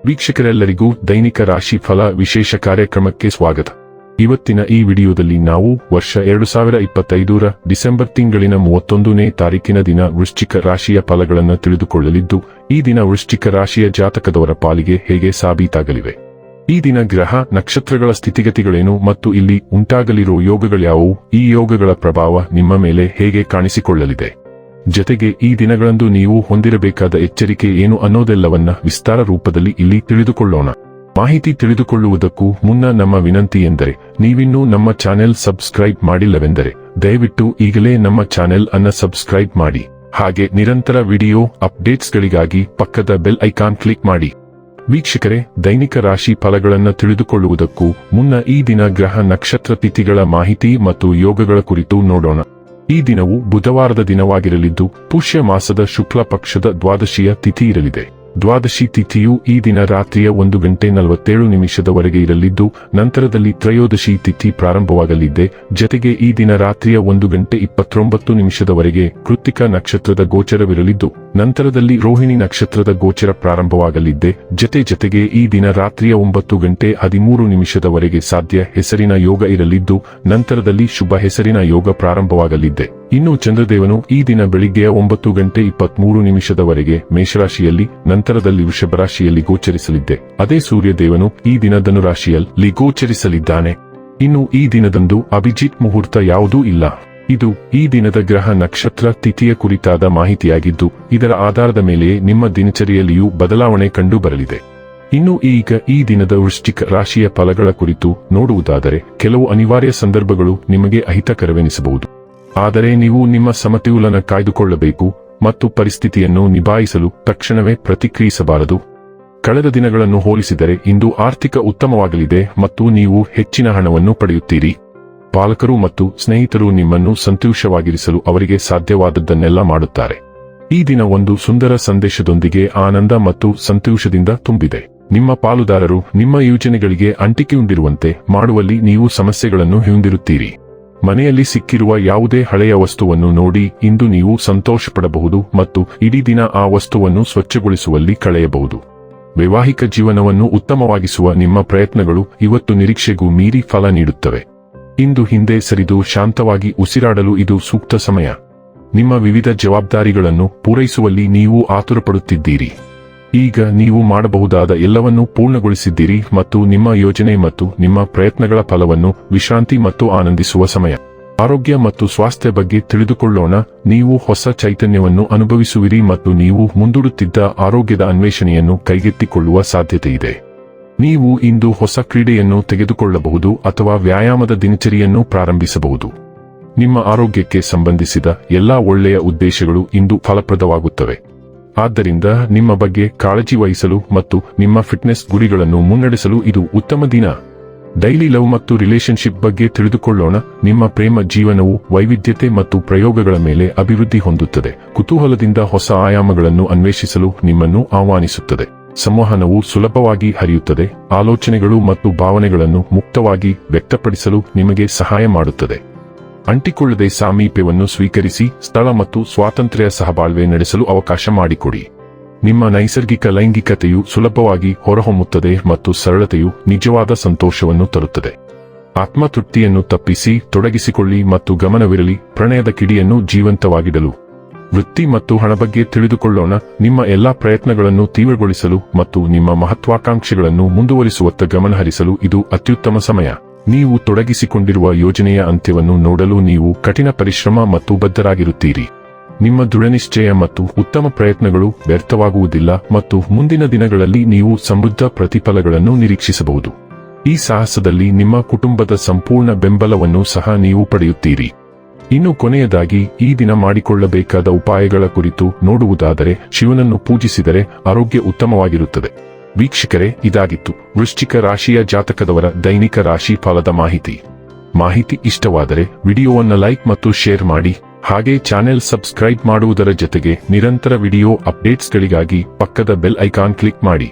ವೀಕ್ಷಕರೆಲ್ಲರಿಗೂ ದೈನಿಕ ರಾಶಿ ಫಲ ವಿಶೇಷ ಕಾರ್ಯಕ್ರಮಕ್ಕೆ ಸ್ವಾಗತ. ಇವತ್ತಿನ ಈ ವಿಡಿಯೋದಲ್ಲಿ ನಾವು ವರ್ಷ 2025ರ ಡಿಸೆಂಬರ್ ತಿಂಗಳಿನ 31ನೇ ತಾರೀಕಿನ ದಿನ ವೃಶ್ಚಿಕ ರಾಶಿಯ ಫಲಗಳನ್ನು ತಿಳಿದುಕೊಳ್ಳಲಿದ್ದು, ಈ ದಿನ ವೃಶ್ಚಿಕ ರಾಶಿಯ ಜಾತಕದವರ ಪಾಲಿಗೆ ಹೇಗೆ ಸಾಬೀತಾಗಲಿವೆ, ಈ ದಿನ ಗ್ರಹ ನಕ್ಷತ್ರಗಳ ಸ್ಥಿತಿಗತಿಗಳೇನು ಮತ್ತು ಇಲ್ಲಿ ಉಂಟಾಗಲಿರುವ ಯೋಗಗಳ್ಯಾವುವು, ಈ ಯೋಗಗಳ ಪ್ರಭಾವ ನಿಮ್ಮ ಮೇಲೆ ಹೇಗೆ ಕಾಣಿಸಿಕೊಳ್ಳಲಿದೆ, ಜತೆಗೆ ಈ ದಿನಗಳಂದು ನೀವು ಹೊಂದಿರಬೇಕಾದ ಎಚ್ಚರಿಕೆ ಏನು ಅನ್ನೋದೆಲ್ಲವನ್ನ ವಿಸ್ತಾರ ರೂಪದಲ್ಲಿ ಇಲ್ಲಿ ತಿಳಿದುಕೊಳ್ಳೋಣ. ಮಾಹಿತಿ ತಿಳಿದುಕೊಳ್ಳುವುದಕ್ಕೂ ಮುನ್ನ ನಮ್ಮ ವಿನಂತಿ ಎಂದರೆ, ನೀವಿನ್ನೂ ನಮ್ಮ ಚಾನೆಲ್ ಸಬ್ಸ್ಕ್ರೈಬ್ ಮಾಡಿಲ್ಲವೆಂದರೆ ದಯವಿಟ್ಟು ಈಗಲೇ ನಮ್ಮ ಚಾನೆಲ್ ಅನ್ನ ಸಬ್ಸ್ಕ್ರೈಬ್ ಮಾಡಿ. ಹಾಗೆ ನಿರಂತರ ವಿಡಿಯೋ ಅಪ್ಡೇಟ್ಸ್ಗಳಿಗಾಗಿ ಪಕ್ಕದ ಬೆಲ್ ಐಕಾನ್ ಕ್ಲಿಕ್ ಮಾಡಿ. ವೀಕ್ಷಕರೇ, ದೈನಿಕ ರಾಶಿ ಫಲಗಳನ್ನು ತಿಳಿದುಕೊಳ್ಳುವುದಕ್ಕೂ ಮುನ್ನ ಈ ದಿನ ಗ್ರಹ ನಕ್ಷತ್ರ ತಿಥಿಗಳ ಮಾಹಿತಿ ಮತ್ತು ಯೋಗಗಳ ಕುರಿತು ನೋಡೋಣ. ಈ ದಿನವು ಬುಧವಾರದ ದಿನವಾಗಿರಲಿದ್ದು, ಪುಷ್ಯ ಮಾಸದ ಶುಕ್ಲ ಪಕ್ಷದ ದ್ವಾದಶಿಯ ತಿಥಿ ಇರಲಿದೆ. ದ್ವಾದಶಿ ತಿಥಿಯು ಈ ದಿನ ರಾತ್ರಿಯ 1:47 ಇರಲಿದ್ದು, ನಂತರದಲ್ಲಿ ತ್ರಯೋದಶಿ ತಿಥಿ ಪ್ರಾರಂಭವಾಗಲಿದೆ. ಜತೆಗೆ ಈ ದಿನ ರಾತ್ರಿಯ 1:29 ಕೃತ್ತಿಕ ನಕ್ಷತ್ರದ ಗೋಚರವಿರಲಿದ್ದು, ನಂತರದಲ್ಲಿ ರೋಹಿಣಿ ನಕ್ಷತ್ರದ ಗೋಚರ ಪ್ರಾರಂಭವಾಗಲಿದೆ. ಜತೆಗೆ ಈ ದಿನ ರಾತ್ರಿಯ 9:13 ಸಾಧ್ಯ ಹೆಸರಿನ ಯೋಗ ಇರಲಿದ್ದು, ನಂತರದಲ್ಲಿ ಶುಭ ಹೆಸರಿನ ಯೋಗ ಪ್ರಾರಂಭವಾಗಲಿದೆ. ಇನ್ನು ಚಂದ್ರದೇವನು ಈ ದಿನ ಬೆಳಿಗ್ಗೆಯ 9:23 ಮೇಷರಾಶಿಯಲ್ಲಿ, ನಂತರದಲ್ಲಿ ವೃಷಭ ರಾಶಿಯಲ್ಲಿ ಗೋಚರಿಸಲಿದೆ. ಅದೇ ಸೂರ್ಯದೇವನು ಈ ದಿನ ಧನುರಾಶಿಯಲ್ಲಿ ಗೋಚರಿಸಲಿದ್ದಾನೆ. ಇನ್ನು ಈ ದಿನದಂದು ಅಭಿಜಿತ್ ಮುಹೂರ್ತ ಯಾವುದೂ ಇಲ್ಲ. ಇದು ಈ ದಿನದ ಗ್ರಹ ನಕ್ಷತ್ರ ತಿಥಿಯ ಕುರಿತಾದ ಮಾಹಿತಿಯಾಗಿದ್ದು, ಇದರ ಆಧಾರದ ಮೇಲೆ ನಿಮ್ಮ ದಿನಚರಿಯಲ್ಲಿಯೂ ಬದಲಾವಣೆ ಕಂಡು ಬರಲಿದೆ. ಇನ್ನು ಈಗ ಈ ದಿನದ ವೃಶ್ಚಿಕ ರಾಶಿಯ ಫಲಗಳ ಕುರಿತು ನೋಡುವುದಾದರೆ, ಕೆಲವು ಅನಿವಾರ್ಯ ಸಂದರ್ಭಗಳು ನಿಮಗೆ ಅಹಿತಕರವೆನಿಸಬಹುದು. ಆದರೆ ನೀವು ನಿಮ್ಮ ಸಮತೋಲನ ಕಾಯ್ದುಕೊಳ್ಳಬೇಕು ಮತ್ತು ಪರಿಸ್ಥಿತಿಯನ್ನು ನಿಭಾಯಿಸಲು ತಕ್ಷಣವೇ ಪ್ರತಿಕ್ರಿಯಿಸಬಾರದು. ಕಳೆದ ದಿನಗಳನ್ನು ಹೋಲಿಸಿದರೆ ಇಂದು ಆರ್ಥಿಕ ಉತ್ತಮವಾಗಲಿದೆ ಮತ್ತು ನೀವು ಹೆಚ್ಚಿನ ಹಣವನ್ನು ಪಡೆಯುತ್ತೀರಿ. ಪಾಲಕರು ಮತ್ತು ಸ್ನೇಹಿತರು ನಿಮ್ಮನ್ನು ಸಂತೋಷವಾಗಿರಿಸಲು ಅವರಿಗೆ ಸಾಧ್ಯವಾದದ್ದನ್ನೆಲ್ಲ ಮಾಡುತ್ತಾರೆ. ಈ ದಿನ ಒಂದು ಸುಂದರ ಸಂದೇಶದೊಂದಿಗೆ ಆನಂದ ಮತ್ತು ಸಂತೋಷದಿಂದ ತುಂಬಿದೆ. ನಿಮ್ಮ ಪಾಲುದಾರರು ನಿಮ್ಮ ಯೋಜನೆಗಳಿಗೆ ಅಂಟಿಕೆಯುಂಡಿರುವಂತೆ ಮಾಡುವಲ್ಲಿ ನೀವು ಸಮಸ್ಯೆಗಳನ್ನು ಹೊಂದಿರುತ್ತೀರಿ. ಮನೆಯಲ್ಲಿ ಸಿಕ್ಕಿರುವ ಯಾವುದೇ ಹಳೆಯ ವಸ್ತುವನ್ನು ನೋಡಿ ಇಂದು ನೀವು ಸಂತೋಷಪಡಬಹುದು ಮತ್ತು ಇಡೀ ದಿನ ಆ ವಸ್ತುವನ್ನು ಸ್ವಚ್ಛಗೊಳಿಸುವಲ್ಲಿ ಕಳೆಯಬಹುದು. ವೈವಾಹಿಕ ಜೀವನವನ್ನು ಉತ್ತಮವಾಗಿಸುವ ನಿಮ್ಮ ಪ್ರಯತ್ನಗಳು ಇವತ್ತು ನಿರೀಕ್ಷೆಗೂ ಮೀರಿ ಫಲ ನೀಡುತ್ತವೆ. ಇಂದು ಹಿಂದೆ ಸರಿದು ಶಾಂತವಾಗಿ ಉಸಿರಾಡಲು ಇದು ಸೂಕ್ತ ಸಮಯ. ನಿಮ್ಮ ವಿವಿಧ ಜವಾಬ್ದಾರಿಗಳನ್ನು ಪೂರೈಸುವಲ್ಲಿ ನೀವು ಆತುರಪಡುತ್ತಿದ್ದೀರಿ. ಈಗ ನೀವು ಮಾಡಬಹುದಾದ ಎಲ್ಲವನ್ನೂ ಪೂರ್ಣಗೊಳಿಸಿದ್ದೀರಿ ಮತ್ತು ನಿಮ್ಮ ಯೋಜನೆ ಮತ್ತು ನಿಮ್ಮ ಪ್ರಯತ್ನಗಳ ಫಲವನ್ನು ವಿಶ್ರಾಂತಿ ಮತ್ತು ಆನಂದಿಸುವ ಸಮಯ. ಆರೋಗ್ಯ ಮತ್ತು ಸ್ವಾಸ್ಥ್ಯ ಬಗ್ಗೆ ತಿಳಿದುಕೊಳ್ಳೋಣ. ನೀವು ಹೊಸ ಚೈತನ್ಯವನ್ನು ಅನುಭವಿಸುವಿರಿ ಮತ್ತು ನೀವು ಮುಂದೂಡುತ್ತಿದ್ದ ಆರೋಗ್ಯದ ಅನ್ವೇಷಣೆಯನ್ನು ಕೈಗೆತ್ತಿಕೊಳ್ಳುವ ಸಾಧ್ಯತೆಯಿದೆ. ನೀವು ಇಂದು ಹೊಸ ಕ್ರೀಡೆಯನ್ನು ತೆಗೆದುಕೊಳ್ಳಬಹುದು ಅಥವಾ ವ್ಯಾಯಾಮದ ದಿನಚರಿಯನ್ನು ಪ್ರಾರಂಭಿಸಬಹುದು. ನಿಮ್ಮ ಆರೋಗ್ಯಕ್ಕೆ ಸಂಬಂಧಿಸಿದ ಎಲ್ಲಾ ಒಳ್ಳೆಯ ಉದ್ದೇಶಗಳು ಇಂದು ಫಲಪ್ರದವಾಗುತ್ತವೆ. ಆದ್ದರಿಂದ ನಿಮ್ಮ ಬಗ್ಗೆ ಕಾಳಜಿ ವಹಿಸಲು ಮತ್ತು ನಿಮ್ಮ ಫಿಟ್ನೆಸ್ ಗುರಿಗಳನ್ನು ಮುನ್ನಡೆಸಲು ಇದು ಉತ್ತಮ ದಿನ. ಡೈಲಿ ಲವ್ ಮತ್ತು ರಿಲೇಶನ್ಶಿಪ್ ಬಗ್ಗೆ ತಿಳಿದುಕೊಳ್ಳೋಣ. ನಿಮ್ಮ ಪ್ರೇಮ ಜೀವನವು ವೈವಿಧ್ಯತೆ ಮತ್ತು ಪ್ರಯೋಗಗಳ ಮೇಲೆ ಅಭಿವೃದ್ಧಿ ಹೊಂದುತ್ತದೆ. ಕುತೂಹಲದಿಂದ ಹೊಸ ಆಯಾಮಗಳನ್ನು ಅನ್ವೇಷಿಸಲು ನಿಮ್ಮನ್ನು ಆಹ್ವಾನಿಸುತ್ತದೆ. ಸಂವಹನವು ಸುಲಭವಾಗಿ ಹರಿಯುತ್ತದೆ. ಆಲೋಚನೆಗಳು ಮತ್ತು ಭಾವನೆಗಳನ್ನು ಮುಕ್ತವಾಗಿ ವ್ಯಕ್ತಪಡಿಸಲು ನಿಮಗೆ ಸಹಾಯ ಮಾಡುತ್ತದೆ. ಅಂಟಿಕೊಳ್ಳದೆ ಸಾಮೀಪ್ಯವನ್ನು ಸ್ವೀಕರಿಸಿ ಸ್ಥಳ ಮತ್ತು ಸ್ವಾತಂತ್ರ್ಯ ಸಹಬಾಳ್ವೆ ನಡೆಸಲು ಅವಕಾಶ ಮಾಡಿಕೊಡಿ. ನಿಮ್ಮ ನೈಸರ್ಗಿಕ ಲೈಂಗಿಕತೆಯು ಸುಲಭವಾಗಿ ಹೊರಹೊಮ್ಮುತ್ತದೆ ಮತ್ತು ಸರಳತೆಯು ನಿಜವಾದ ಸಂತೋಷವನ್ನು ತರುತ್ತದೆ. ಆತ್ಮತೃಪ್ತಿಯನ್ನು ತಪ್ಪಿಸಿ ತೊಡಗಿಸಿಕೊಳ್ಳಿ ಮತ್ತು ಗಮನವಿರಲಿ ಪ್ರಣಯದ ಕಿಡಿಯನ್ನು ಜೀವಂತವಾಗಿಡಲು. ವೃತ್ತಿ ಮತ್ತು ಹಣ ಬಗ್ಗೆ ತಿಳಿದುಕೊಳ್ಳೋಣ. ನಿಮ್ಮ ಎಲ್ಲಾ ಪ್ರಯತ್ನಗಳನ್ನು ತೀವ್ರಗೊಳಿಸಲು ಮತ್ತು ನಿಮ್ಮ ಮಹತ್ವಾಕಾಂಕ್ಷೆಗಳನ್ನು ಮುಂದುವರಿಸುವತ್ತ ಗಮನಹರಿಸಲು ಇದು ಅತ್ಯುತ್ತಮ ಸಮಯ. ನೀವು ತೊಡಗಿಸಿಕೊಂಡಿರುವ ಯೋಜನೆಯ ಅಂತ್ಯವನ್ನು ನೋಡಲು ನೀವು ಕಠಿಣ ಪರಿಶ್ರಮ ಮತ್ತು ಬದ್ಧರಾಗಿರುತ್ತೀರಿ. ನಿಮ್ಮ ದೃಢನಿಶ್ಚಯ ಮತ್ತು ಉತ್ತಮ ಪ್ರಯತ್ನಗಳು ವ್ಯರ್ಥವಾಗುವುದಿಲ್ಲ ಮತ್ತು ಮುಂದಿನ ದಿನಗಳಲ್ಲಿ ನೀವು ಸಮೃದ್ಧ ಪ್ರತಿಫಲಗಳನ್ನು ನಿರೀಕ್ಷಿಸಬಹುದು. ಈ ಸಾಹಸದಲ್ಲಿ ನಿಮ್ಮ ಕುಟುಂಬದ ಸಂಪೂರ್ಣ ಬೆಂಬಲವನ್ನು ಸಹ ನೀವು ಪಡೆಯುತ್ತೀರಿ. ಇನ್ನು ಕೊನೆಯದಾಗಿ ಈ ದಿನ ಮಾಡಿಕೊಳ್ಳಬೇಕಾದ ಉಪಾಯಗಳ ಕುರಿತು ನೋಡುವುದಾದರೆ, ಶಿವನನ್ನು ಪೂಜಿಸಿದರೆ ಆರೋಗ್ಯ ಉತ್ತಮವಾಗಿರುತ್ತದೆ. ವೀಕ್ಷಕರೇ, ಇದಾಗಿತ್ತು ವೃಶ್ಚಿಕ ರಾಶಿಯ ಜಾತಕದವರ ದೈನಿಕ ರಾಶಿ ಫಲದ ಮಾಹಿತಿ ಇಷ್ಟವಾದರೆ ವಿಡಿಯೋವನ್ನು ಲೈಕ್ ಮತ್ತು ಶೇರ್ ಮಾಡಿ. ಹಾಗೆ ಚಾನೆಲ್ ಸಬ್ಸ್ಕ್ರೈಬ್ ಮಾಡುವುದರ ಜೊತೆಗೆ ನಿರಂತರ ವಿಡಿಯೋ ಅಪ್ಡೇಟ್ಸ್ಗಳಿಗಾಗಿ ಪಕ್ಕದ ಬೆಲ್ ಐಕಾನ್ ಕ್ಲಿಕ್ ಮಾಡಿ.